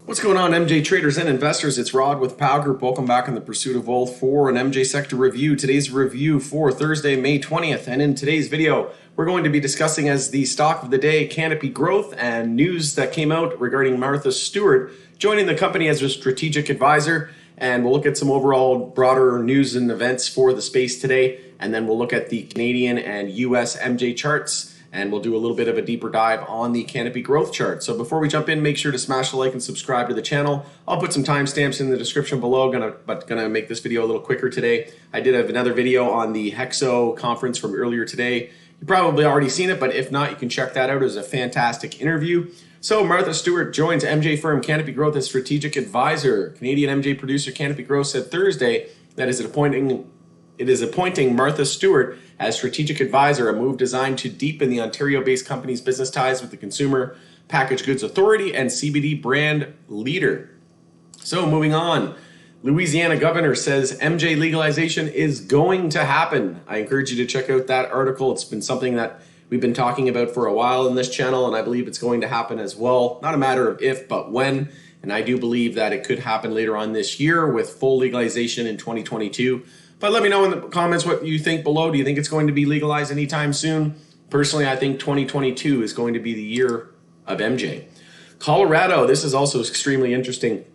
What's going on, MJ traders and investors? It's Rod with Pow Group. Welcome back on the Pursuit of Wealth for an MJ Sector review. Today's review for Thursday, May 20th. And in today's video, we're going to be discussing as the stock of the day, Canopy Growth, and news that came out regarding Martha Stewart joining the company as a strategic advisor. And we'll look at some overall broader news and events for the space today. And then we'll look at the Canadian and US MJ charts. And we'll do a little bit of a deeper dive on the Canopy Growth chart. So before we jump in, make sure to smash the like and subscribe to the channel. I'll put some timestamps in the description below, gonna make this video a little quicker today. I did have another video on the HEXO conference from earlier today. You probably already seen it, but if not, you can check that out. It was a fantastic interview. So Martha Stewart joins MJ firm Canopy Growth as strategic advisor. Canadian MJ producer Canopy Growth said Thursday that it is appointing Martha Stewart as strategic advisor, a move designed to deepen the Ontario-based company's business ties with the Consumer Packaged Goods Authority and CBD brand leader. So moving on, Louisiana governor says MJ legalization is going to happen. I encourage you to check out that article. It's been something that we've been talking about for a while in this channel, and I believe it's going to happen as well. Not a matter of if, but when. And I do believe that it could happen later on this year with full legalization in 2022. But let me know in the comments what you think below. Do you think it's going to be legalized anytime soon? Personally, I think 2022 is going to be the year of MJ. Colorado, this is also extremely interesting.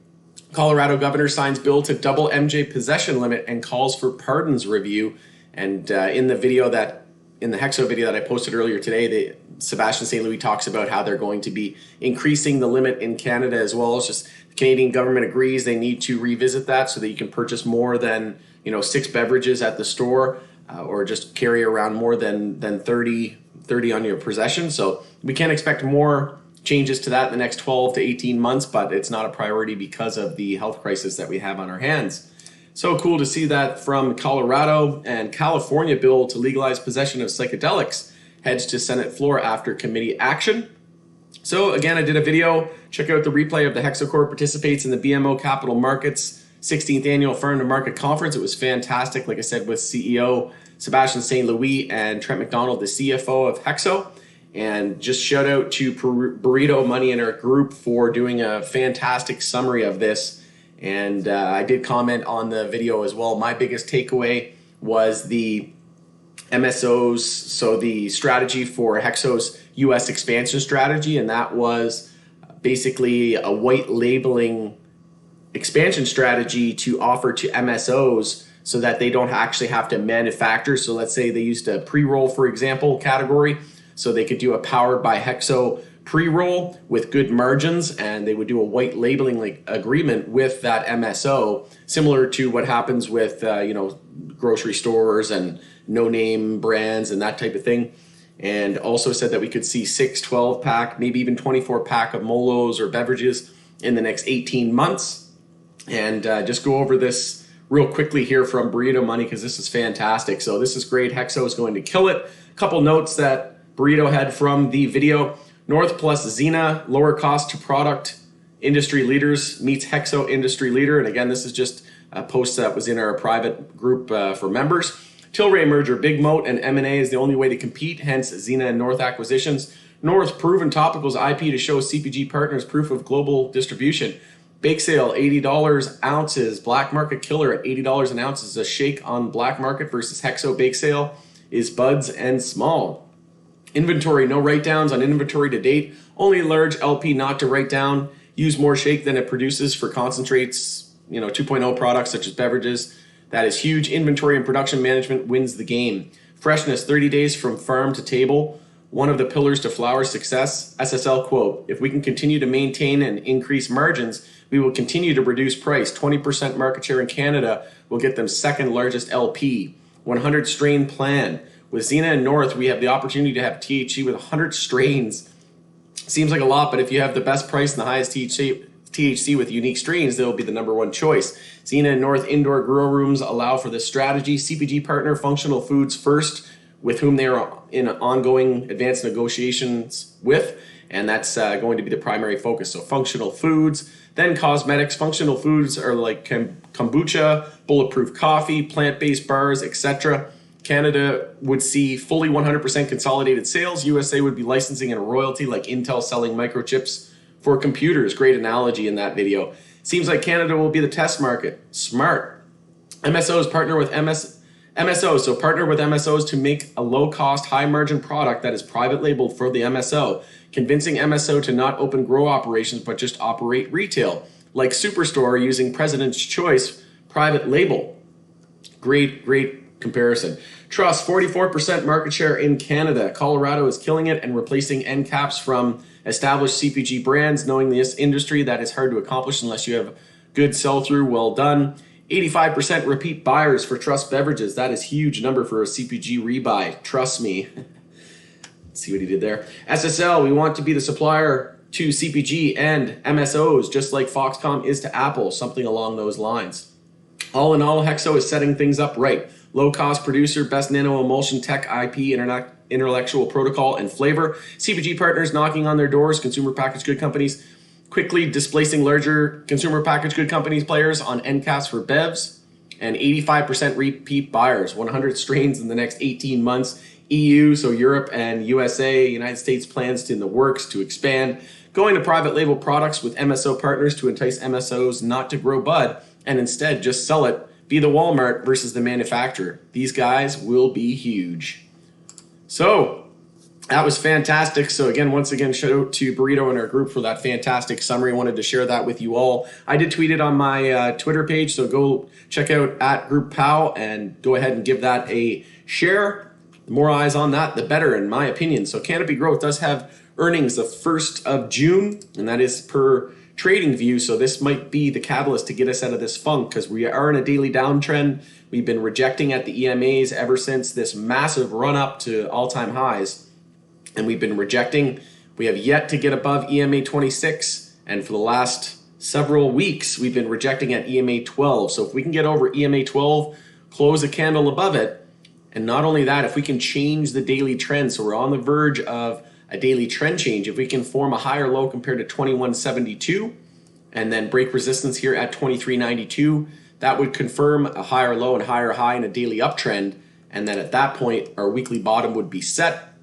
Colorado governor signs bill to double MJ possession limit and calls for pardons review. And in the HEXO video that I posted earlier today, Sebastian St. Louis talks about how they're going to be increasing the limit in Canada as well. It's just the Canadian government agrees they need to revisit that so that you can purchase more than 6 beverages at the store or just carry around more than 30 on your possession. So we can't expect more changes to that in the next 12 to 18 months, but it's not a priority because of the health crisis that we have on our hands. So cool to see that from Colorado. And California bill to legalize possession of psychedelics heads to Senate floor after committee action. So again, I did a video. Check out the replay of the HEXO Corp participates in the BMO Capital Markets 16th Annual Farm to Market Conference. It was fantastic, like I said, with CEO Sebastian St. Louis and Trent McDonald, the CFO of HEXO. And just shout out to Burrito Money and our group for doing a fantastic summary of this. And I did comment on the video as well. My biggest takeaway was the MSOs, so the strategy for HEXO's US expansion strategy, and that was basically a white labeling expansion strategy to offer to MSOs so that they don't actually have to manufacture. So let's say they used a pre-roll, for example, category, so they could do a powered by HEXO pre-roll with good margins, and they would do a white labeling agreement with that MSO, similar to what happens with grocery stores and no-name brands and that type of thing. And also said that we could see 6, 12 pack, maybe even 24 pack of Molos or beverages in the next 18 months. And just go over this real quickly here from Burrito Money because this is fantastic. So this is great. HEXO is going to kill it. A couple notes that Burrito had from the video. North plus Zena, lower cost to product industry leaders meets HEXO industry leader. And again, this is just a post that was in our private group for members. Tilray merger, big moat, and M&A is the only way to compete, hence Zena and North acquisitions. North proven topicals IP to show CPG partners proof of global distribution. Bake sale, $80 ounces. Black market killer at $80 an ounce is a shake on black market versus HEXO bake sale is buds and small. Inventory, no write-downs on inventory to date. Only large LP not to write down. Use more shake than it produces for concentrates, 2.0 products such as beverages. That is huge. Inventory and production management wins the game. Freshness, 30 days from farm to table. One of the pillars to flower success. SSL quote, if we can continue to maintain and increase margins, we will continue to reduce price. 20% market share in Canada will get them second largest LP. 100 strain plan. With Zena and North, we have the opportunity to have THC with 100 strains. Seems like a lot, but if you have the best price and the highest THC with unique strains, they'll be the number one choice. Zena and North indoor grow rooms allow for this strategy. CPG partner Functional Foods first, with whom they are in ongoing advanced negotiations with, and that's going to be the primary focus. So Functional Foods, then cosmetics. Functional Foods are like kombucha, bulletproof coffee, plant-based bars, etc. Canada would see fully 100% consolidated sales. USA would be licensing and a royalty like Intel selling microchips for computers. Great analogy in that video. Seems like Canada will be the test market. Smart. MSOs partner with MSOs, so partner with MSOs to make a low-cost, high-margin product that is private labeled for the MSO, convincing MSO to not open grow operations but just operate retail, like Superstore using President's Choice private label. Great comparison. Trust, 44% market share in Canada. Colorado is killing it and replacing end caps from established CPG brands. Knowing this industry, that is hard to accomplish unless you have good sell-through. Well done. 85% repeat buyers for Trust beverages. That is huge number for a CPG rebuy. Trust me. See what he did there. SSL, we want to be the supplier to CPG and MSOs, just like Foxconn is to Apple, something along those lines. All in all, Hexo is setting things up right. Low-cost producer, best nano-emulsion tech, IP, intellectual protocol, and flavor. CPG partners knocking on their doors, consumer packaged good companies quickly displacing larger consumer packaged good companies players on end caps for bevs, and 85% repeat buyers, 100 strains in the next 18 months. EU, so Europe and USA, United States plans in the works to expand, going to private label products with MSO partners to entice MSOs not to grow bud and instead just sell it, be the Walmart versus the manufacturer. These guys will be huge. So that was fantastic. So again, once again, shout out to Burrito and our group for that fantastic summary. Wanted to share that with you all. I did tweet it on my Twitter page, so go check out @GroupPow and go ahead and give that a share. The more eyes on that, the better, in my opinion. So Canopy Growth does have earnings the 1st of June, and that is per trading view. So this might be the catalyst to get us out of this funk, because we are in a daily downtrend. We've been rejecting at the EMAs ever since this massive run up to all-time highs. And we've been rejecting. We have yet to get above EMA 26. And for the last several weeks, we've been rejecting at EMA 12. So if we can get over EMA 12, close a candle above it, and not only that, if we can change the daily trend, so we're on the verge of a daily trend change, if we can form a higher low compared to 2172 and then break resistance here at 2392, that would confirm a higher low and higher high in a daily uptrend. And then at that point, our weekly bottom would be set,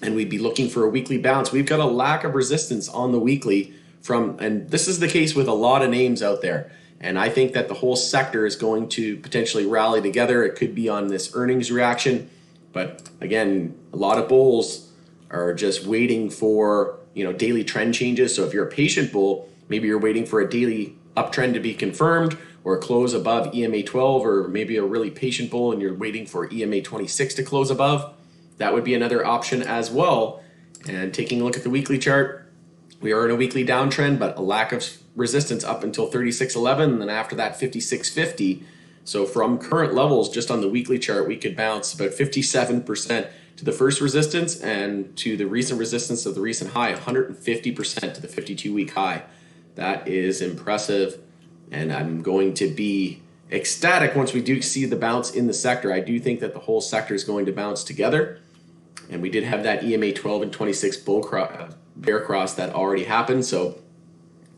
and we'd be looking for a weekly bounce. We've got a lack of resistance on the weekly and this is the case with a lot of names out there. And I think that the whole sector is going to potentially rally together. It could be on this earnings reaction, but again, a lot of bulls are just waiting for, daily trend changes. So if you're a patient bull, maybe you're waiting for a daily uptrend to be confirmed or close above EMA 12, or maybe a really patient bull and you're waiting for EMA 26 to close above. That would be another option as well. And taking a look at the weekly chart, we are in a weekly downtrend, but a lack of resistance up until 36.11, and then after that 56.50. So from current levels, just on the weekly chart, we could bounce about 57% to the first resistance, and to the recent resistance of the recent high, 150% to the 52-week high. That is impressive, and I'm going to be ecstatic once we do see the bounce in the sector. I do think that the whole sector is going to bounce together, and we did have that EMA 12 and 26 bear cross that already happened, so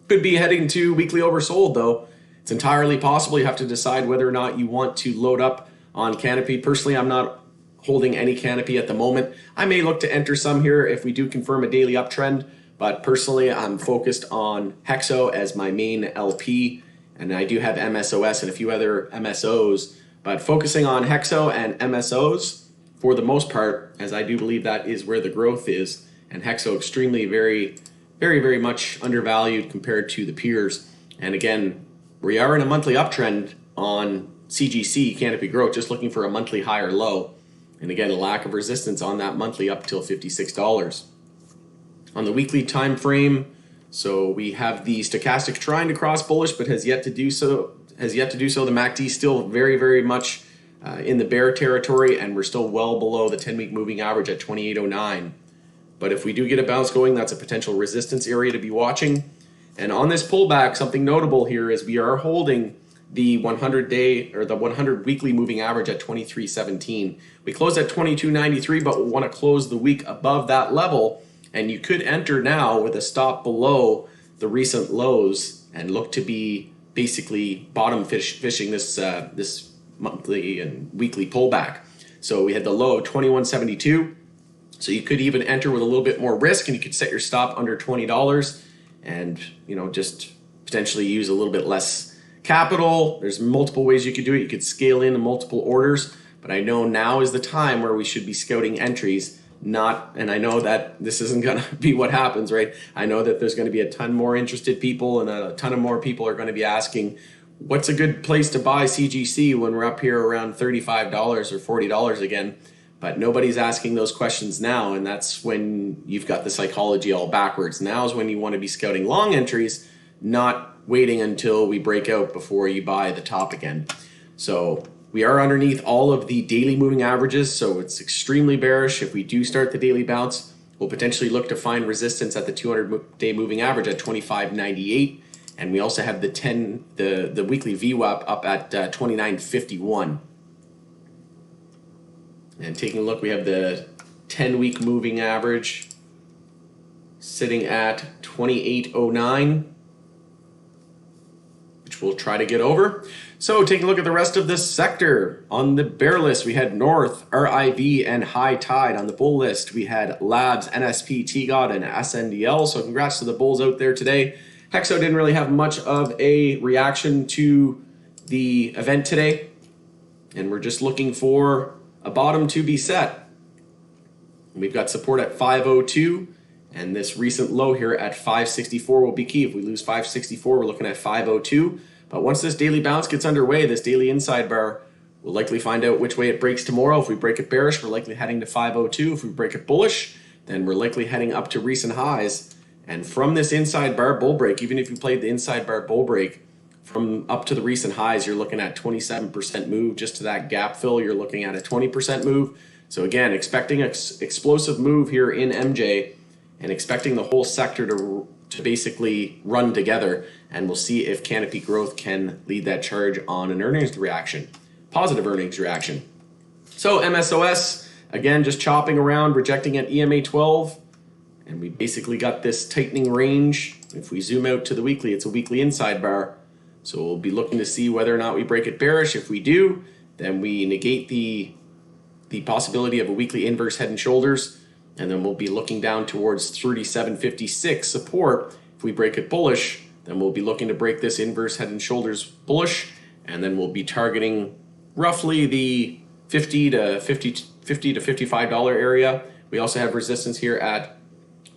could be heading to weekly oversold, though. It's entirely possible. You have to decide whether or not you want to load up on Canopy. Personally, I'm not holding any Canopy at the moment. I may look to enter some here if we do confirm a daily uptrend, but personally, I'm focused on Hexo as my main LP, and I do have MSOS and a few other MSOs, but focusing on Hexo and MSOs for the most part, as I do believe that is where the growth is, and Hexo extremely very much undervalued compared to the peers. And again, we are in a monthly uptrend on CGC, Canopy Growth, just looking for a monthly high or low. And again, a lack of resistance on that monthly up till $56. On the weekly time frame, so we have the stochastic trying to cross bullish, but has yet to do so. The MACD still very much in the bear territory, and we're still well below the 10-week moving average at 28.09. But if we do get a bounce going, that's a potential resistance area to be watching. And on this pullback, something notable here is we are holding the 100-day or the 100 weekly moving average at 23.17. We closed at 22.93, but we want to close the week above that level. And you could enter now with a stop below the recent lows and look to be basically bottom fishing this monthly and weekly pullback. So we had the low of 21.72. So you could even enter with a little bit more risk, and you could set your stop under $20 and just potentially use a little bit less capital. There's multiple ways you could do it. You could scale in multiple orders, but I know now is the time where we should be scouting entries. And I know that this isn't going to be what happens, right? I know that there's going to be a ton more interested people, and a ton of more people are going to be asking, what's a good place to buy CGC when we're up here around $35 or $40 again? But nobody's asking those questions now, and that's when you've got the psychology all backwards. Now is when you want to be scouting long entries, not waiting until we break out before you buy the top again. So we are underneath all of the daily moving averages, so it's extremely bearish. If we do start the daily bounce, we'll potentially look to find resistance at the 200-day moving average at 25.98, and we also have the weekly VWAP up at 29.51. And taking a look, we have the 10-week moving average sitting at 28.09, which we'll try to get over. So taking a look at the rest of this sector, on the bear list, we had North, RIV, and High Tide. On the bull list, we had Labs, NSP, TGOD, and SNDL. So congrats to the bulls out there today. Hexo didn't really have much of a reaction to the event today, and we're just looking for a bottom to be set. We've got support at 502, and this recent low here at 564 will be key. If we lose 564, we're looking at 502. But once this daily bounce gets underway, this daily inside bar, we'll likely find out which way it breaks tomorrow. If we break it bearish, we're likely heading to 502. If we break it bullish, then we're likely heading up to recent highs. And from this inside bar bull break, even if you played the inside bar bull break, from up to the recent highs, you're looking at 27% move. Just to that gap fill, you're looking at a 20% move. So again, expecting an explosive move here in MJ, and expecting the whole sector to basically run together, and we'll see if Canopy Growth can lead that charge on an earnings reaction, positive earnings reaction. So MSOS, again, just chopping around, rejecting at EMA 12, and we basically got this tightening range. If we zoom out to the weekly, it's a weekly inside bar, so we'll be looking to see whether or not we break it bearish. If we do, then we negate the possibility of a weekly inverse head and shoulders, and then we'll be looking down towards 37.56 support. If we break it bullish, then we'll be looking to break this inverse head and shoulders bullish, and then we'll be targeting roughly the $50 to $55 area. We also have resistance here at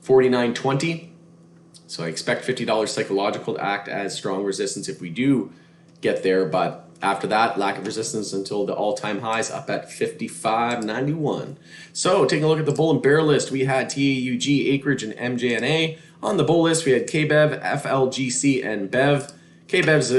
49.20, so I expect $50 psychological to act as strong resistance if we do get there, but after that, lack of resistance until the all-time highs up at 55.91. So taking a look at the bull and bear list, we had TAUG, Acreage, and MJNA. On the bull list, we had KBEV, FLGC, and BEV. KBEV's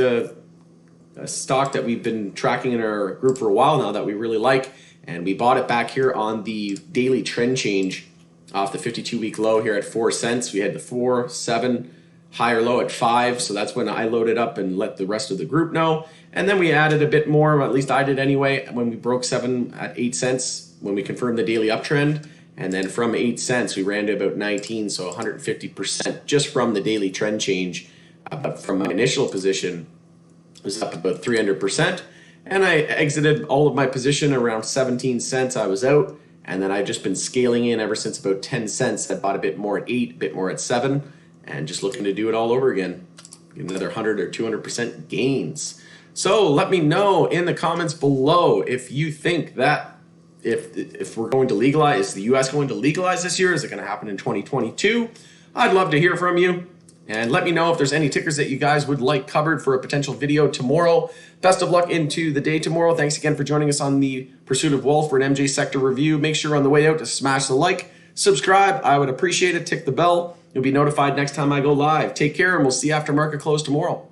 a stock that we've been tracking in our group for a while now that we really like, and we bought it back here on the daily trend change off the 52-week low here at 4 cents. We had the 4, 7, higher low at 5, so that's when I loaded up and let the rest of the group know. And then we added a bit more, at least I did anyway, when we broke 7 at 8 cents when we confirmed the daily uptrend. And then from 8 cents, we ran to about 19, so 150% just from the daily trend change. But from my initial position, it was up about 300%. And I exited all of my position around 17 cents. I was out, and then I've just been scaling in ever since about 10 cents. I bought a bit more at 8, a bit more at 7, and just looking to do it all over again. Get another 100 or 200% gains. So let me know in the comments below if you think that if we're going to legalize, is the US going to legalize this year? Is it going to happen in 2022? I'd love to hear from you. And let me know if there's any tickers that you guys would like covered for a potential video tomorrow. Best of luck into the day tomorrow. Thanks again for joining us on the Pursuit of Wealth for an MJ Sector review. Make sure on the way out to smash the like, subscribe. I would appreciate it. Tick the bell. You'll be notified next time I go live. Take care, and we'll see you after market close tomorrow.